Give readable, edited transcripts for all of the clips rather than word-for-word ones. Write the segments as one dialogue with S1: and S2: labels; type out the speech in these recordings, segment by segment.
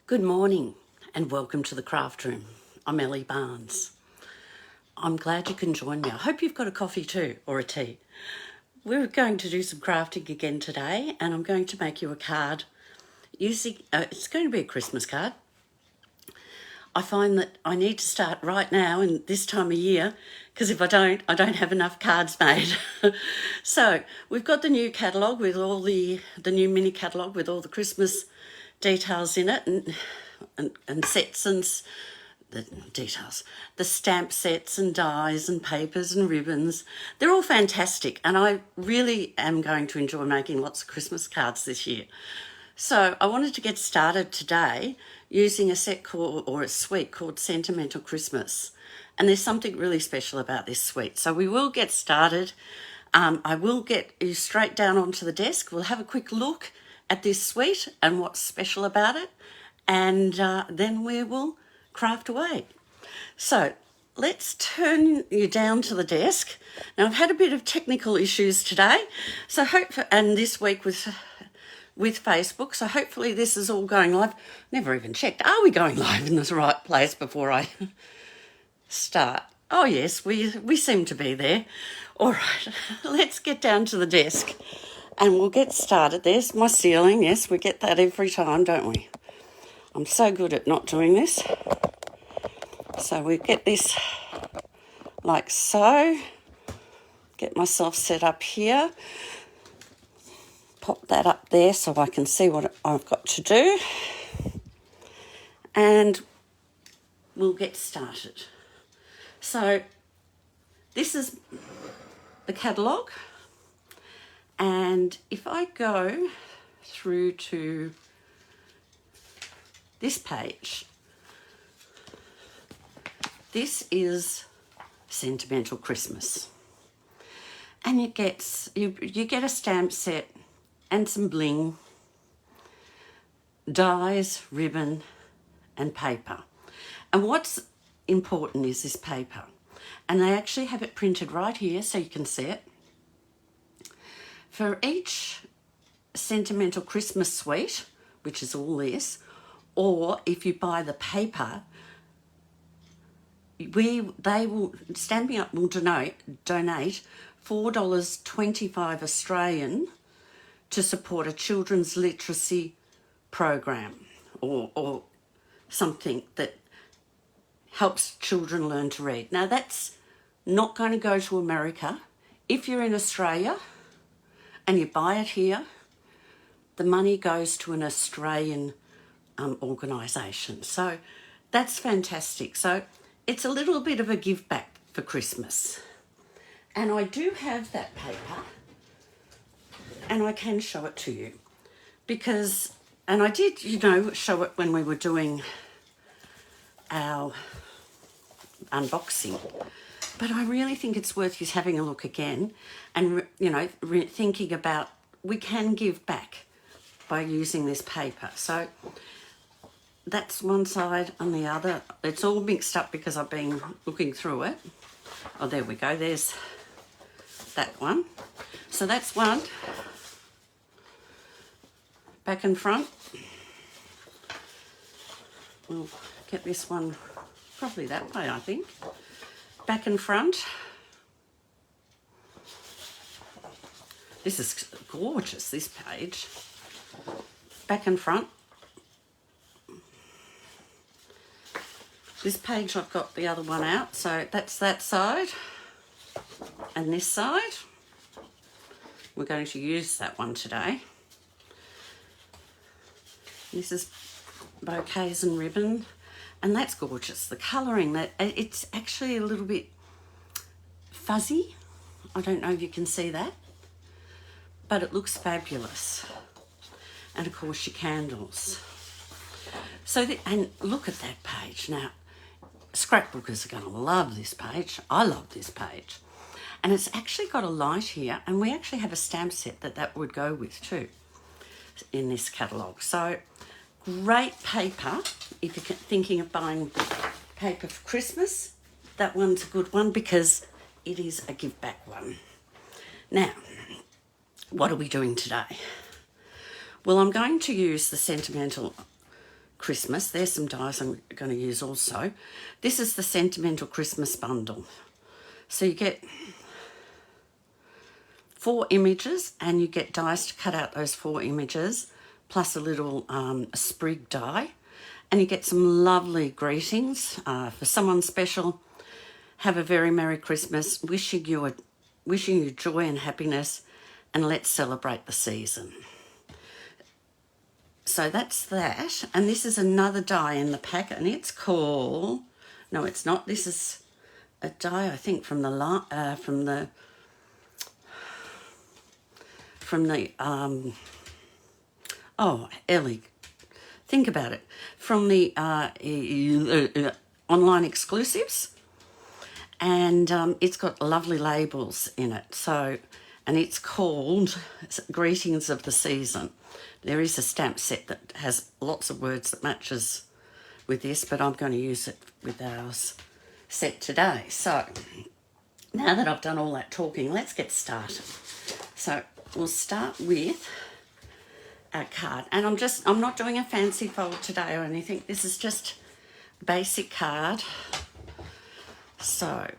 S1: Good morning and welcome to the craft room. I'm Ellie Barnes. I'm glad you can join me. I hope you've got a coffee too, or a tea. We're going to do some crafting again today, and I'm going to make you a card using, it's going to be a Christmas card. I find that I need to start right now in this time of year, because if I don't have enough cards made. So we've got the new catalogue with all the new mini catalogue with all the Christmas details in it, and sets and the details, the stamp sets and dies and papers and ribbons. They're all fantastic, and I really am going to enjoy making lots of Christmas cards this year. So I wanted to get started today using a suite called Sentimental Christmas. And there's something really special about this suite. So we will get started. I will get you straight down onto the desk. We'll have a quick look at this suite and what's special about it. And then we will craft away. So let's turn you down to the desk. Now I've had a bit of technical issues today. So and this week with Facebook, so hopefully this is all going live. Never even checked. Are we going live in the right place before I start? Oh yes, we seem to be there. All right, let's get down to the desk and we'll get started. There's my ceiling. Yes, we get that every time, don't we? I'm so good at not doing this. So we get this like so. Get myself set up here. Pop that up there so I can see what I've got to do. And we'll get started. So this is the catalogue. And if I go through to this page, this is Sentimental Christmas. And you get a stamp set and some bling, dies, ribbon and paper. And what's important is this paper. And they actually have it printed right here so you can see it. For each Sentimental Christmas suite, which is all this, or if you buy the paper, Stamping Up will donate $4.25 Australian to support a children's literacy program or something that helps children learn to read. Now that's not going to go to America. If you're in Australia and you buy it here, the money goes to an Australian organisation. So that's fantastic. So it's a little bit of a give back for Christmas. And I do have that paper and I can show it to you and I did, show it when we were doing our unboxing. But I really think it's worth you having a look again and, thinking about we can give back by using this paper. So that's one side and the other. It's all mixed up because I've been looking through it. Oh, there we go. There's that one. So that's one. Back and front. We'll get this one probably that way, I think. Back and front. This is gorgeous, this page. Back and front. This page I've got the other one out, so that's that side. And this side. We're going to use that one today. This is bouquets and ribbon, and that's gorgeous. The colouring, it's actually a little bit fuzzy. I don't know if you can see that, but it looks fabulous. And of course your candles. And look at that page. Now, scrapbookers are going to love this page. I love this page. And it's actually got a light here, and we actually have a stamp set that would go with too in this catalogue. So great paper. If you're thinking of buying paper for Christmas, that one's a good one because it is a give back one. Now, what are we doing today? Well, I'm going to use the Sentimental Christmas. There's some dies I'm going to use also. This is the Sentimental Christmas bundle. So you get 4 images and you get dies to cut out those 4 images, plus a little sprig die. And you get some lovely greetings for someone special. Have a very Merry Christmas. Wishing you joy and happiness, and let's celebrate the season. So that's that. And this is another die in the pack, and it's called, no, it's not. This is a die, I think, from the Ellie, think about it, from the online exclusives, and it's got lovely labels in it. So, and it's called Greetings of the Season. There is a stamp set that has lots of words that matches with this, but I'm going to use it with ours set today. So now that I've done all that talking, let's get started. So we'll start with a card, and I'm not doing a fancy fold today or anything. This is just a basic card. So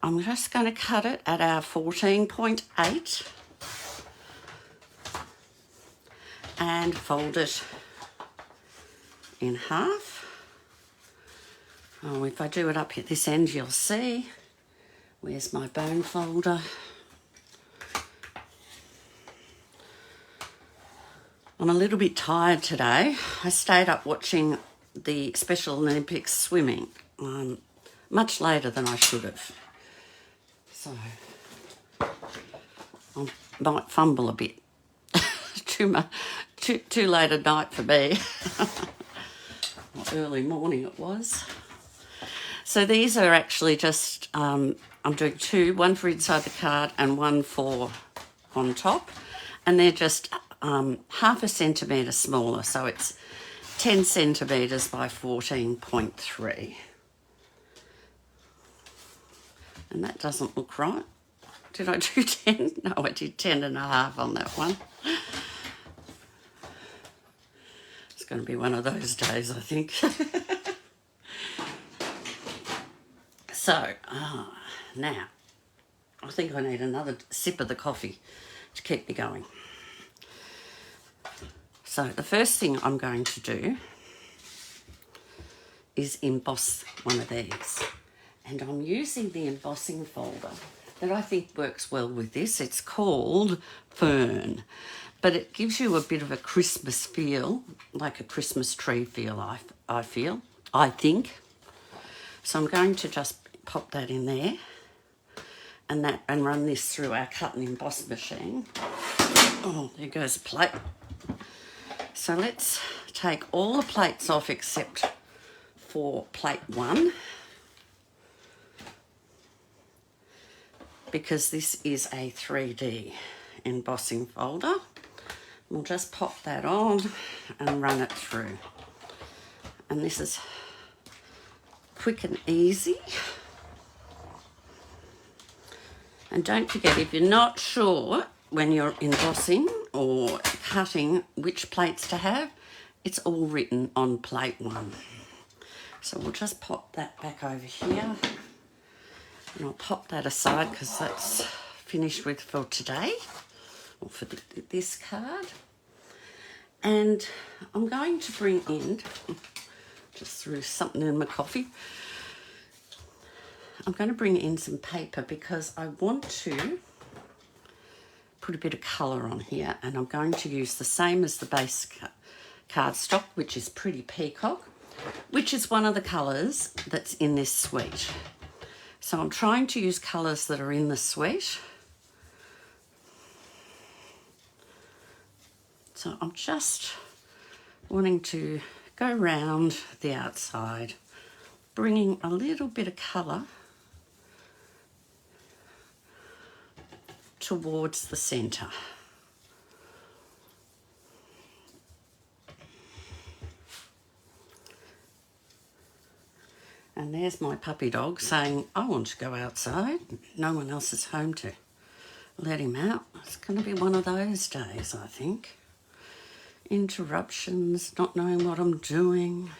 S1: I'm just going to cut it at our 14.8 and fold it in half. Oh, if I do it up at this end, you'll see. Where's my bone folder? I'm a little bit tired today. I stayed up watching the Special Olympics swimming much later than I should have. So I might fumble a bit. Too late at night for me. What early morning it was. So these are actually just, I'm doing 2, one for inside the card and one for on top. And they're just half a centimetre smaller, so it's 10 centimetres by 14.3. And that doesn't look right. Did I do 10? No, I did 10.5 on that one. It's going to be one of those days, I think. So, now, I think I need another sip of the coffee to keep me going. So the first thing I'm going to do is emboss one of these. And I'm using the embossing folder that I think works well with this. It's called Fern, but it gives you a bit of a Christmas feel, like a Christmas tree feel, I think. So I'm going to just pop that in there and run this through our cut and emboss machine. Oh, there goes a plate. So let's take all the plates off except for plate 1, because this is a 3D embossing folder. We'll just pop that on and run it through. And this is quick and easy. And don't forget, if you're not sure when you're embossing or cutting which plates to have, it's all written on plate 1. So we'll just pop that back over here. And I'll pop that aside because that's finished with for today, or for this card. And I'm going to bring in, just threw something in my coffee, I'm going to bring in some paper because I want to put a bit of colour on here, and I'm going to use the same as the base cardstock, which is Pretty Peacock, which is one of the colours that's in this suite. So I'm trying to use colours that are in the suite. So I'm just wanting to go round the outside, bringing a little bit of colour towards the centre. And there's my puppy dog saying, I want to go outside. No one else is home to let him out. It's going to be one of those days, I think. interruptions, not knowing what I'm doing.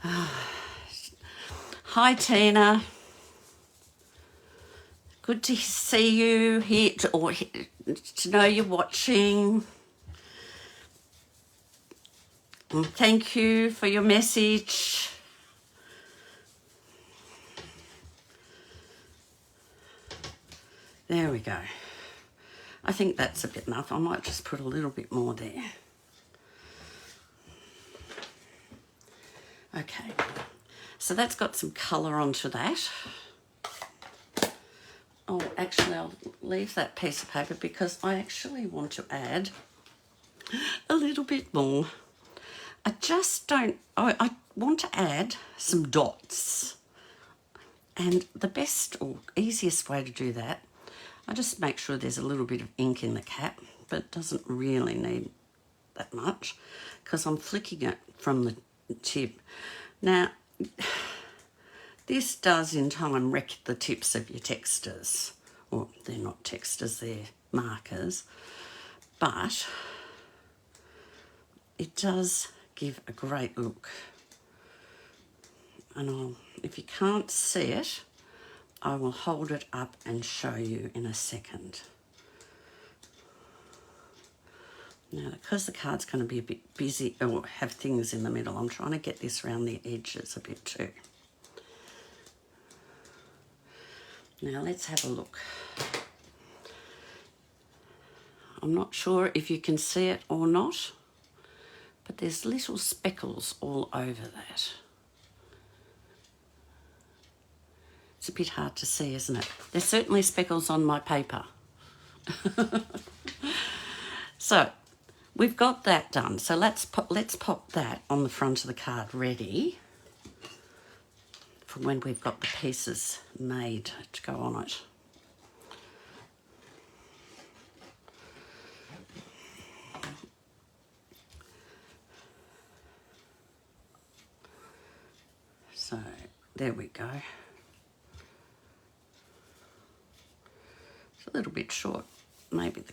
S1: Hi, Tina. Good to see you here, to know you're watching. And thank you for your message. There we go. I think that's a bit enough. I might just put a little bit more there. Okay, so that's got some colour onto that. Oh, actually, I'll leave that piece of paper because I actually want to add a little bit more. I want to add some dots. And the best or easiest way to do that, I just make sure there's a little bit of ink in the cap, but it doesn't really need that much because I'm flicking it from the tip. Now, this does in time wreck the tips of your texters. Or they're not texters, they're markers. But it does give a great look. And if you can't see it, I will hold it up and show you in a second. Now, because the card's going to be a bit busy or have things in the middle, I'm trying to get this around the edges a bit too. Now, let's have a look. I'm not sure if you can see it or not, but there's little speckles all over that. It's a bit hard to see, isn't it? There's certainly speckles on my paper. So, we've got that done. So let's pop that on the front of the card ready for when we've got the pieces made to go on it. So, there we go. It's a little bit short, maybe,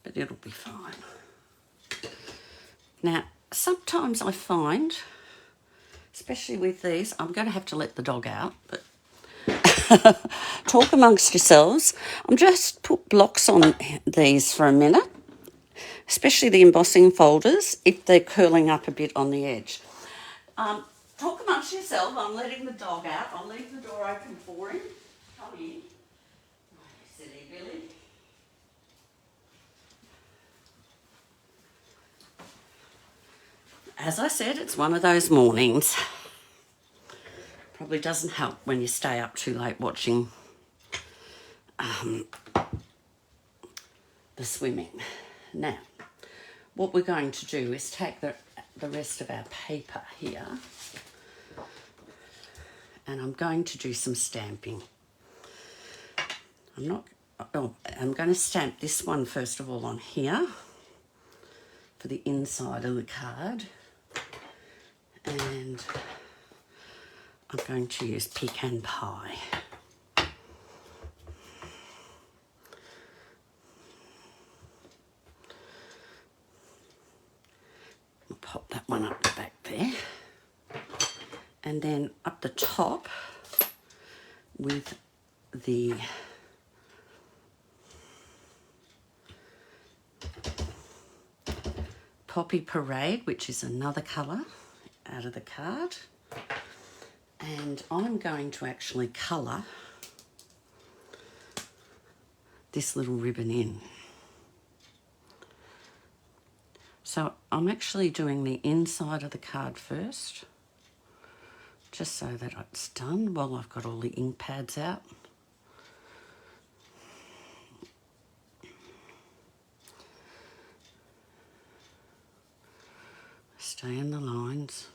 S1: but it'll be fine. Now, sometimes I find, especially with these, I'm going to have to let the dog out, but talk amongst yourselves. I'm just put blocks on these for a minute, especially the embossing folders, if they're curling up a bit on the edge. Talk amongst yourself. I'm letting the dog out. I'll leave the door open for him. Come in. Silly Billy. As I said, it's one of those mornings. Probably doesn't help when you stay up too late watching the swimming. Now, what we're going to do is take the rest of our paper here, and I'm going to do some stamping. I'm going to stamp this one first of all on here for the inside of the card, and I'm going to use pecan pie. I'll pop that one up the back there, and then up the top with the Poppy Parade, which is another colour out of the card. And I'm going to actually colour this little ribbon in. So I'm actually doing the inside of the card first, just so that it's done while I've got all the ink pads out. Stay in the lines.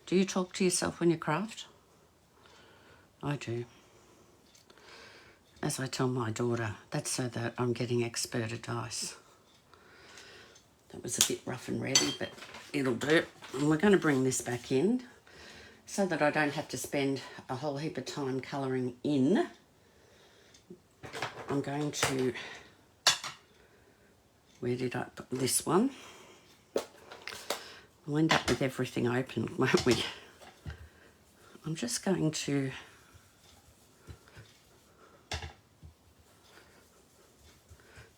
S1: Do you talk to yourself when you craft? I do. As I tell my daughter, that's so that I'm getting expert advice. That was a bit rough and ready, but it'll do. And we're going to bring this back in so that I don't have to spend a whole heap of time colouring in. I'm going to Where did I put this one? We'll end up with everything open, won't we? I'm just going to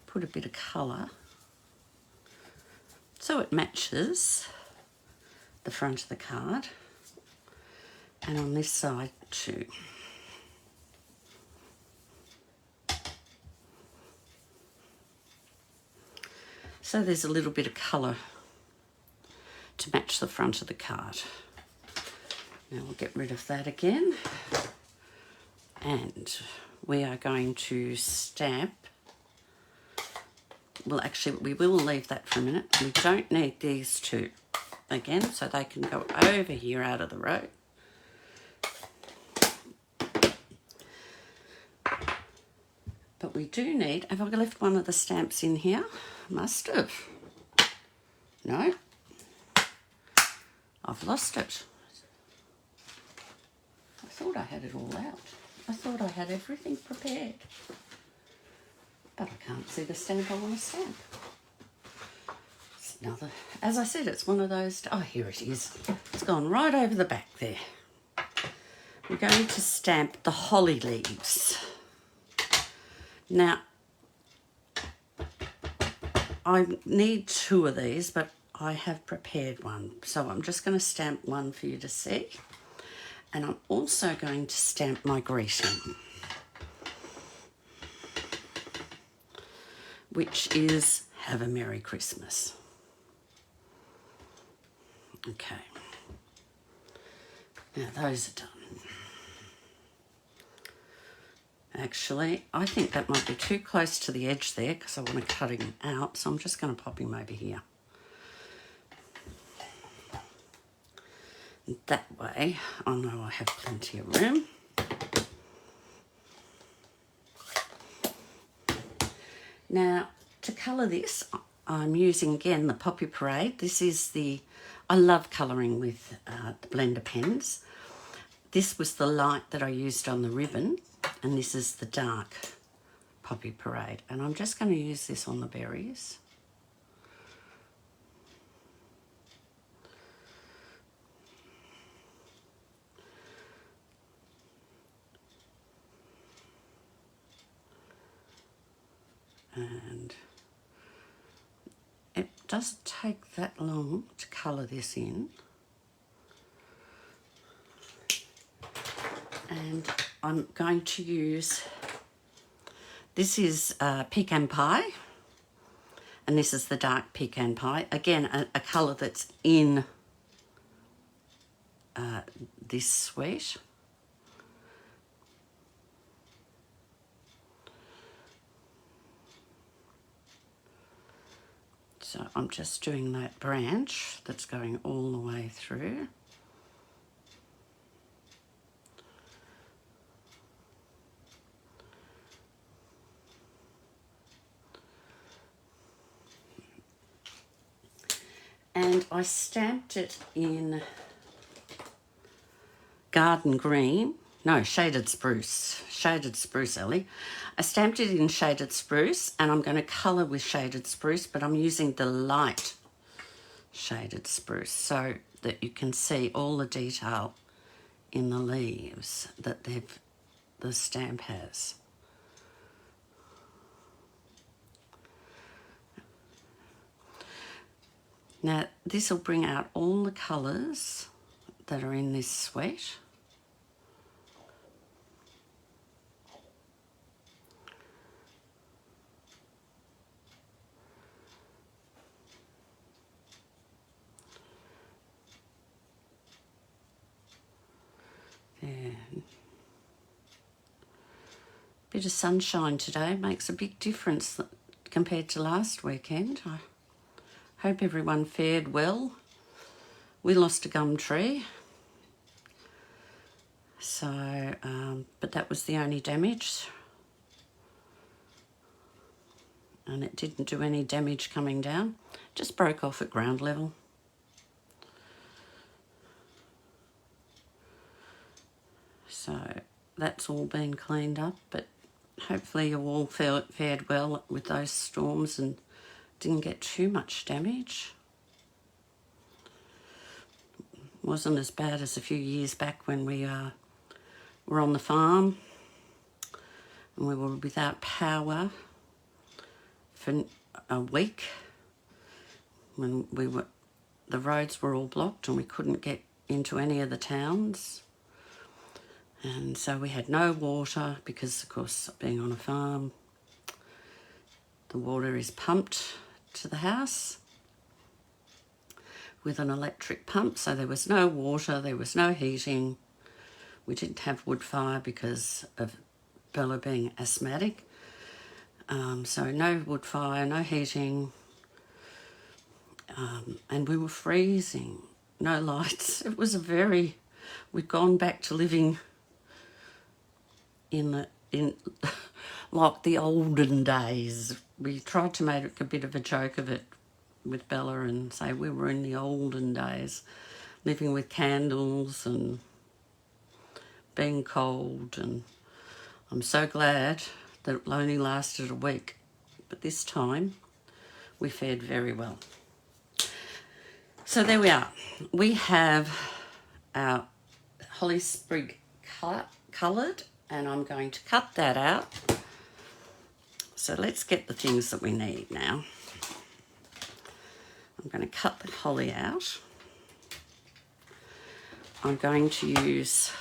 S1: put a bit of colour so it matches the front of the card, and on this side too. So there's a little bit of colour to match the front of the card. Now we'll get rid of that again, and we are going to stamp. Well, actually, we will leave that for a minute. We don't need these two again, so they can go over here out of the row. But we do need, have I left one of the stamps in here? Must have. No. I've lost it. I thought I had it all out. I thought I had everything prepared. But I can't see the stamp I want to stamp. It's another, as I said, it's one of those, oh, here it is. It's gone right over the back there. We're going to stamp the holly leaves. Now, I need two of these, but I have prepared one. So I'm just going to stamp one for you to see. And I'm also going to stamp my greeting, which is have a Merry Christmas. Okay. Now those are done. Actually, I think that might be too close to the edge there because I want to cut him out, so I'm just going to pop him over here. That way, I know I have plenty of room. Now, to colour this, I'm using again the Poppy Parade. This is the, I love colouring with the blender pens. This was the light that I used on the ribbon, and this is the dark Poppy Parade. And I'm just going to use this on the berries. And it doesn't take that long to colour this in. And I'm going to use, this is pecan pie, and this is the dark pecan pie. Again, a colour that's in this suite. So I'm just doing that branch that's going all the way through. And I stamped it in garden green. No, shaded spruce. Shaded spruce, Ellie. I stamped it in shaded spruce, and I'm going to colour with shaded spruce, but I'm using the light shaded spruce so that you can see all the detail in the leaves that the stamp has. Now, this will bring out all the colours that are in this suite. Bit of sunshine today makes a big difference compared to last weekend. I hope everyone fared well. We lost a gum tree, so but that was the only damage, and it didn't do any damage coming down. Just broke off at ground level. So that's all been cleaned up, but hopefully you all fared well with those storms and didn't get too much damage. Wasn't as bad as a few years back when we were on the farm and we were without power for a week when the roads were all blocked and we couldn't get into any of the towns. And so we had no water because, of course, being on a farm, the water is pumped to the house with an electric pump. So there was no water, there was no heating. We didn't have wood fire because of Bella being asthmatic. So no wood fire, no heating. And we were freezing, no lights. It was we'd gone back to living in like the olden days. We tried to make a bit of a joke of it with Bella and say we were in the olden days, living with candles and being cold. And I'm so glad that it only lasted a week. But this time we fared very well. So there we are. We have our holly sprig coloured, and I'm going to cut that out. So let's get the things that we need now. I'm going to cut the holly out. I'm going to use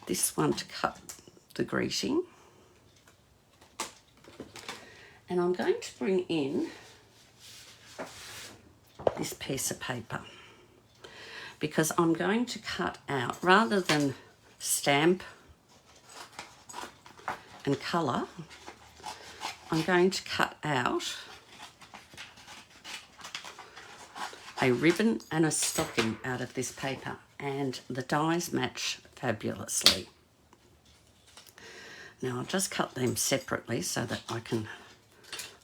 S1: this one to cut the greeting. And I'm going to bring in this piece of paper because I'm going to cut out, rather than stamp and colour, I'm going to cut out a ribbon and a stocking out of this paper, and the dies match fabulously. Now I'll just cut them separately so that I can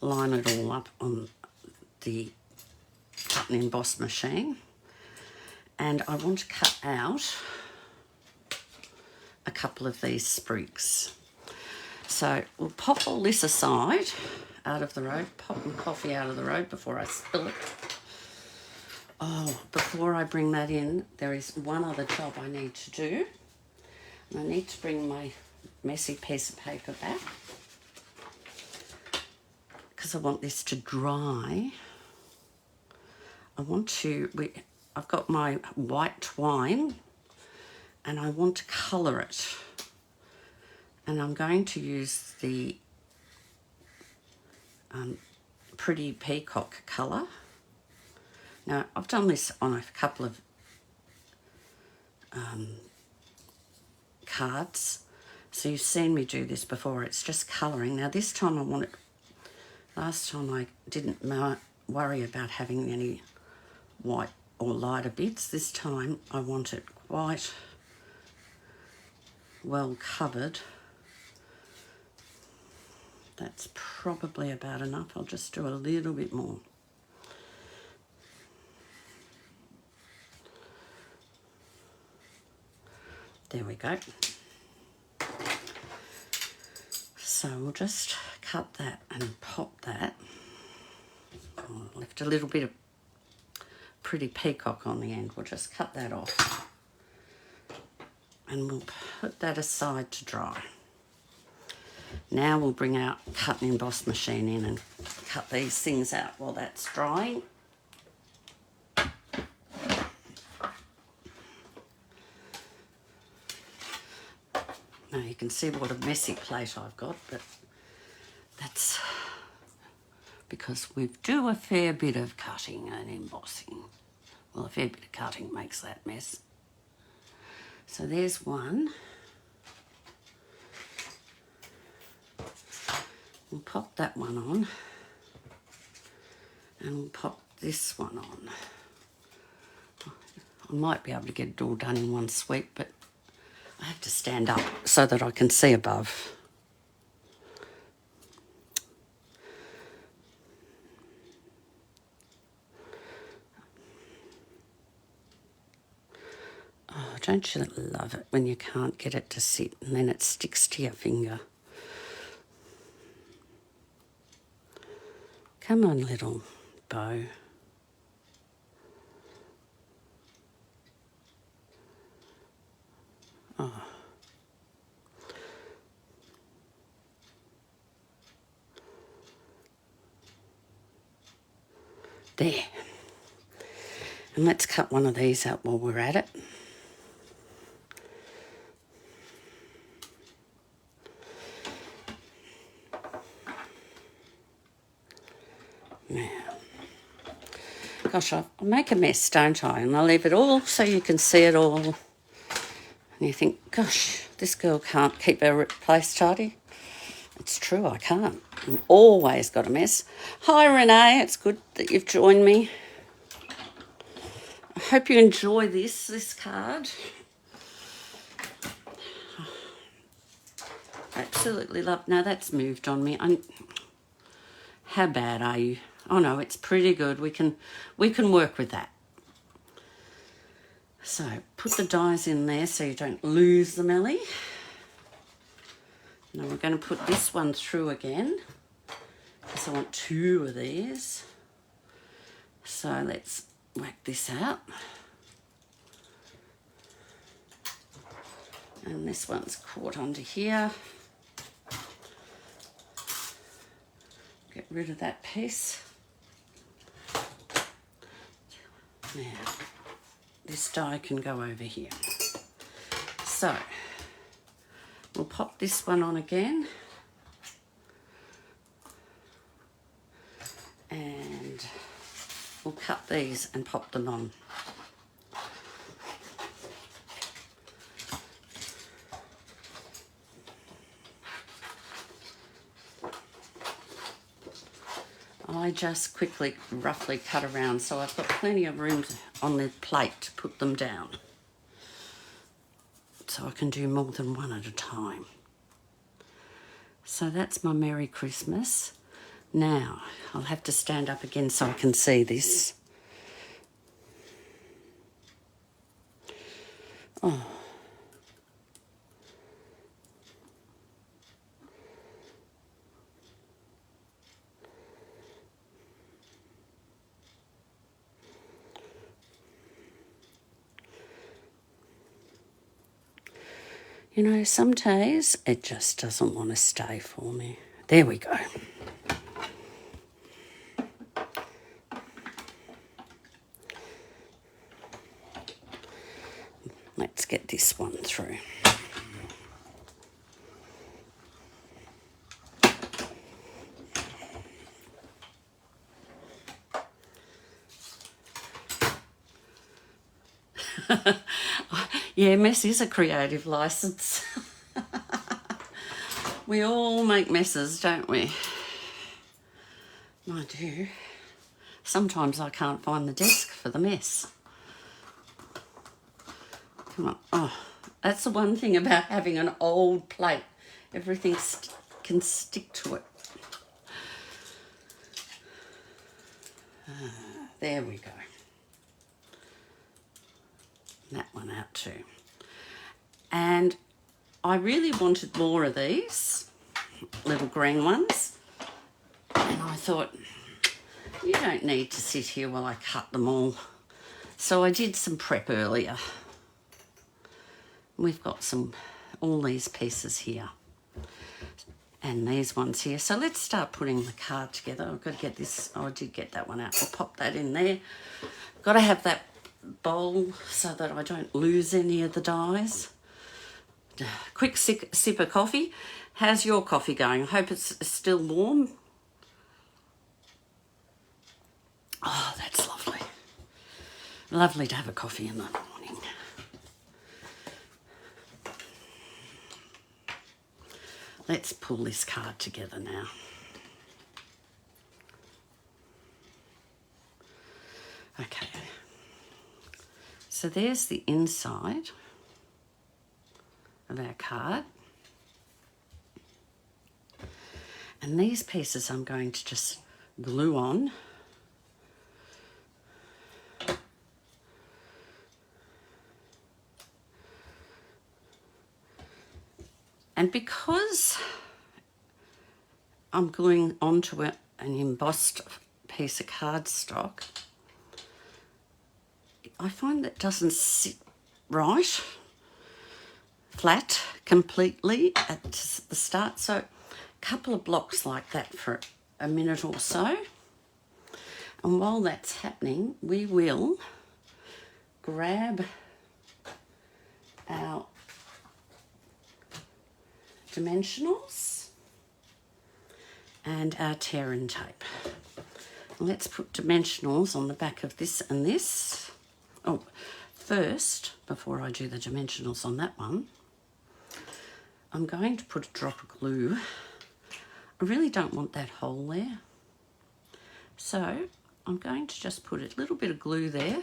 S1: line it all up on the cut and emboss machine. And I want to cut out a couple of these sprigs. So we'll pop all this aside out of the road, pop my coffee out of the road before I spill it. Oh, before I bring that in, there is one other job I need to do. And I need to bring my messy piece of paper back because I want this to dry. I've got my white twine and I want to colour it. And I'm going to use the Pretty Peacock colour. Now, I've done this on a couple of cards, so you've seen me do this before. It's just colouring. Now, this time I want it... Last time I didn't worry about having any white or lighter bits. This time I want it quite well covered. That's probably about enough. I'll just do a little bit more. There we go. So we'll just cut that and pop that. I'll left a little bit of Pretty Peacock on the end. We'll just cut that off. And we'll put that aside to dry. Now we'll bring our cut and emboss machine in and cut these things out while that's drying. Now you can see what a messy plate I've got, but that's because we do a fair bit of cutting and embossing. Well, a fair bit of cutting makes that mess. So there's one. We'll pop that one on and we'll pop this one on. I might be able to get it all done in one sweep, but I have to stand up so that I can see above. Oh, don't you love it when you can't get it to sit and then it sticks to your finger? Come on, little bow. Oh. There. And let's cut one of these out while we're at it. Now, gosh, I make a mess, don't I? And I leave it all so you can see it all. And you think, gosh, this girl can't keep her place tidy. It's true, I can't. I've always got a mess. Hi, Renee. It's good that you've joined me. I hope you enjoy this card. Absolutely love. Now that's moved on me. How bad are you? Oh no, it's pretty good. We can work with that. So put the dies in there so you don't lose them, Ellie. Now we're going to put this one through again because I want 2 of these. So let's whack this out. And this one's caught onto here. Get rid of that piece. Now, this die can go over here. So, we'll pop this one on again. And we'll cut these and pop them on. I just quickly, roughly cut around so I've got plenty of room on the plate to put them down. So I can do more than one at a time. So that's my Merry Christmas. Now, I'll have to stand up again so I can see this. Oh. You know, some days it just doesn't want to stay for me. There we go. Let's get this one through. Yeah, mess is a creative license. We all make messes, don't we? I do. Sometimes I can't find the desk for the mess. Come on. Oh, that's the one thing about having an old plate. Everything can stick to it. There we go. That one out too. And I really wanted more of these little green ones. And I thought, you don't need to sit here while I cut them all. So I did some prep earlier. We've got all these pieces here. And these ones here. So let's start putting the card together. I've got to get this. Oh, I did get that one out. I'll pop that in there. Got to have that bowl so that I don't lose any of the dies. Quick sip of coffee. How's your coffee going? I hope it's still warm. Oh, that's lovely. Lovely to have a coffee in the morning. Let's pull this card together now. Okay. So there's the inside of our card. And these pieces I'm going to just glue on. And because I'm gluing onto an embossed piece of cardstock, I find that doesn't sit right, flat, completely at the start. So a couple of blocks like that for a minute or so. And while that's happening, we will grab our dimensionals and our tear-in tape. Let's put dimensionals on the back of this and this. Oh, first, before I do the dimensionals on that one, I'm going to put a drop of glue. I really don't want that hole there. So I'm going to just put a little bit of glue there,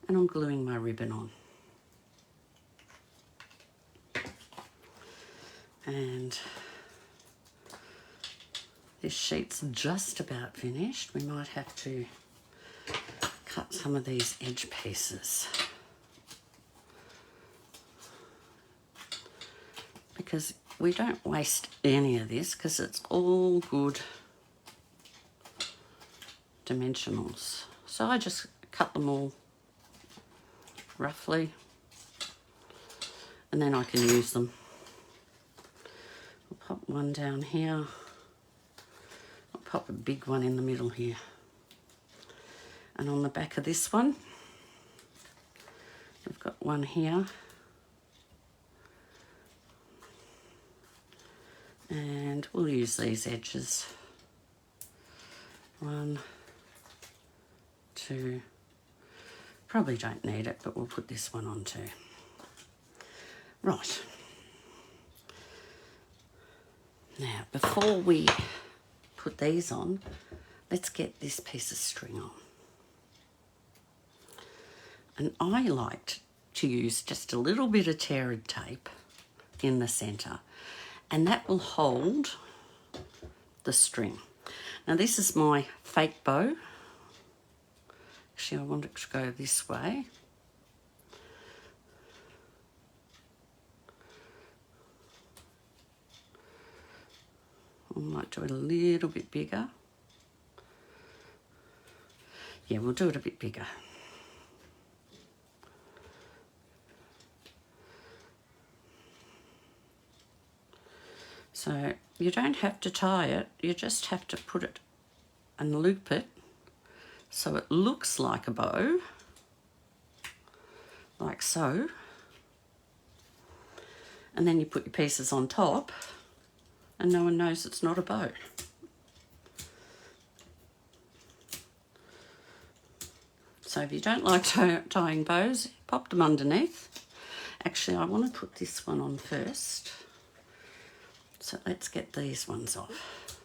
S1: and I'm gluing my ribbon on. And this sheet's just about finished. We might have to cut some of these edge pieces because we don't waste any of this because it's all good dimensionals. So I just cut them all roughly and then I can use them. I'll pop one down here. I'll pop a big one in the middle here. And on the back of this one, we've got one here. And we'll use these edges. 1, 2, probably don't need it, but we'll put this one on too. Right. Now, before we put these on, let's get this piece of string on. And I like to use just a little bit of tear-in tape in the centre, and that will hold the string. Now this is my fake bow. Actually, I want it to go this way. I might do it a little bit bigger. Yeah, we'll do it a bit bigger. So you don't have to tie it, you just have to put it and loop it so it looks like a bow, like so. And then you put your pieces on top and no one knows it's not a bow. So if you don't like tying bows, pop them underneath. Actually, I want to put this one on first. So let's get these ones off.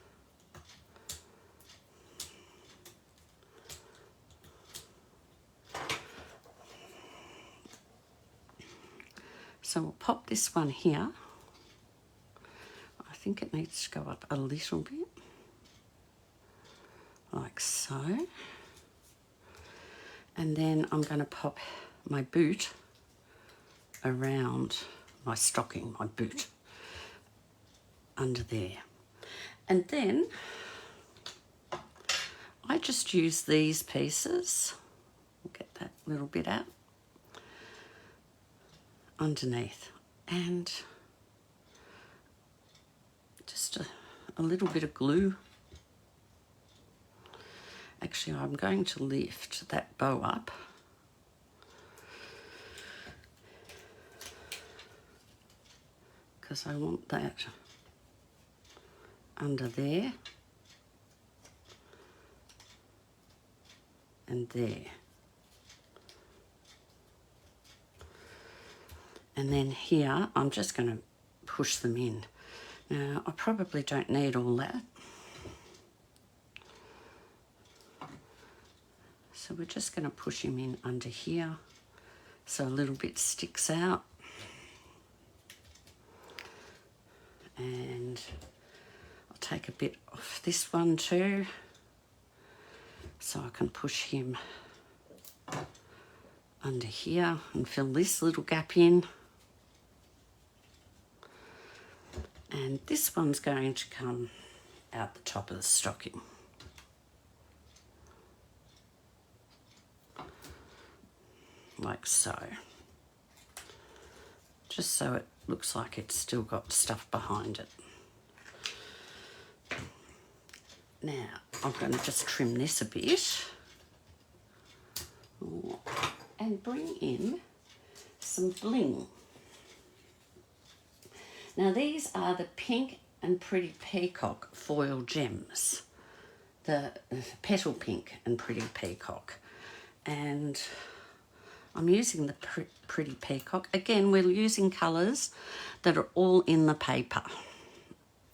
S1: So we'll pop this one here. I think it needs to go up a little bit, like so. And then I'm going to pop my boot around my stocking, my boot, under there. And then I just use these pieces, we'll get that little bit out, underneath, and just a little bit of glue. Actually, I'm going to lift that bow up because I want that under there and there. And then here, I'm just going to push them in. Now, I probably don't need all that. So we're just going to push him in under here so a little bit sticks out. And I'll take a bit off this one too so I can push him under here and fill this little gap in. And this one's going to come out the top of the stocking. Like so. Just so it looks like it's still got stuff behind it. Now, I'm going to just trim this a bit. And bring in some bling. Now these are the Pink and Pretty Peacock foil gems. The Petal Pink and Pretty Peacock. And I'm using the Pretty Peacock. Again, we're using colours that are all in the paper.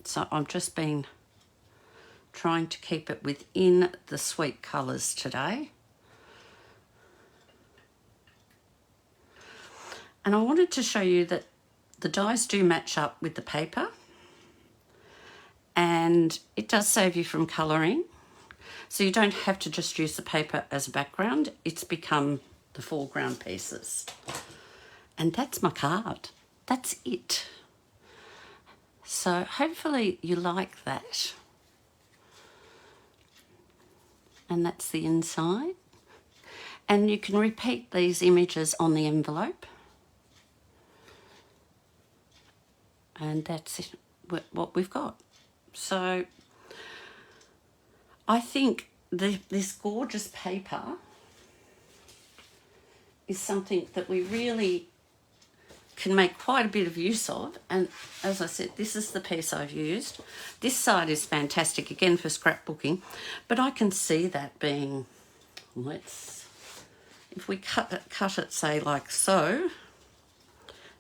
S1: So I've just been trying to keep it within the sweet colours today. And I wanted to show you that the dies do match up with the paper, and it does save you from colouring. So you don't have to just use the paper as a background. It's become the foreground pieces. And that's my card. That's it. So hopefully you like that. And that's the inside. And you can repeat these images on the envelope. And that's it, what we've got. So I think this gorgeous paper is something that we really can make quite a bit of use of. And as I said, this is the piece I've used. This side is fantastic, again, for scrapbooking. But I can see that being, if we cut it, say, like so,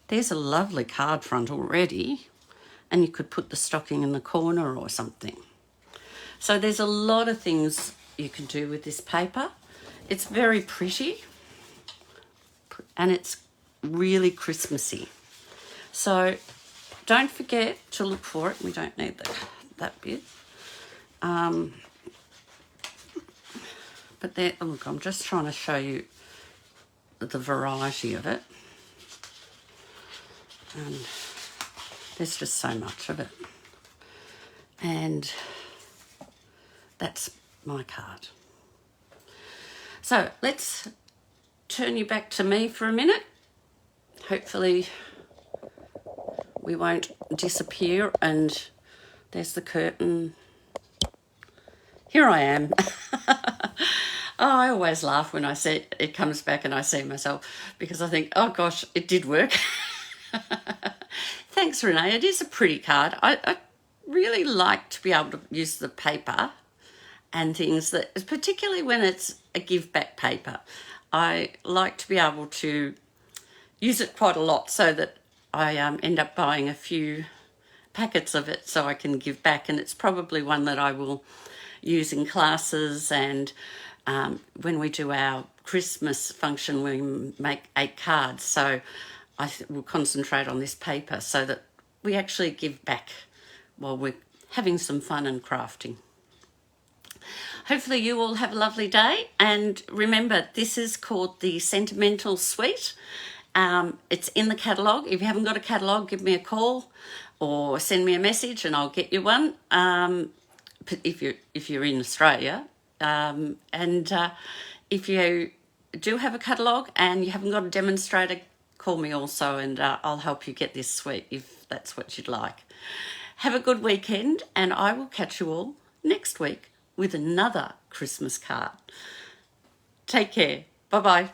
S1: there's a lovely card front already, and you could put the stocking in the corner or something. So there's a lot of things you can do with this paper. It's very pretty, and it's really Christmassy. So don't forget to look for it. We don't need that bit. But there, look, I'm just trying to show you the variety of it. And there's just so much of it. And that's my card. So let's turn you back to me for a minute. Hopefully we won't disappear. And there's the curtain. Here I am. Oh, I always laugh when I see it comes back and I see myself, because I think, oh gosh, it did work. Thanks, Renee. It is a pretty card. I really like to be able to use the paper and things, that, particularly when it's a give back paper. I like to be able to use it quite a lot, so that I end up buying a few packets of it so I can give back. And it's probably one that I will use in classes, and when we do our Christmas function, we make 8 cards. So I will concentrate on this paper so that we actually give back while we're having some fun and crafting. Hopefully you all have a lovely day, and remember, this is called the Sentimental Suite. It's in the catalogue. If you haven't got a catalogue, give me a call or send me a message and I'll get you one, if you're in Australia. If you do have a catalogue and you haven't got a demonstrator, call me also, and I'll help you get this suite if that's what you'd like. Have a good weekend, and I will catch you all next week with another Christmas card. Take care. Bye-bye.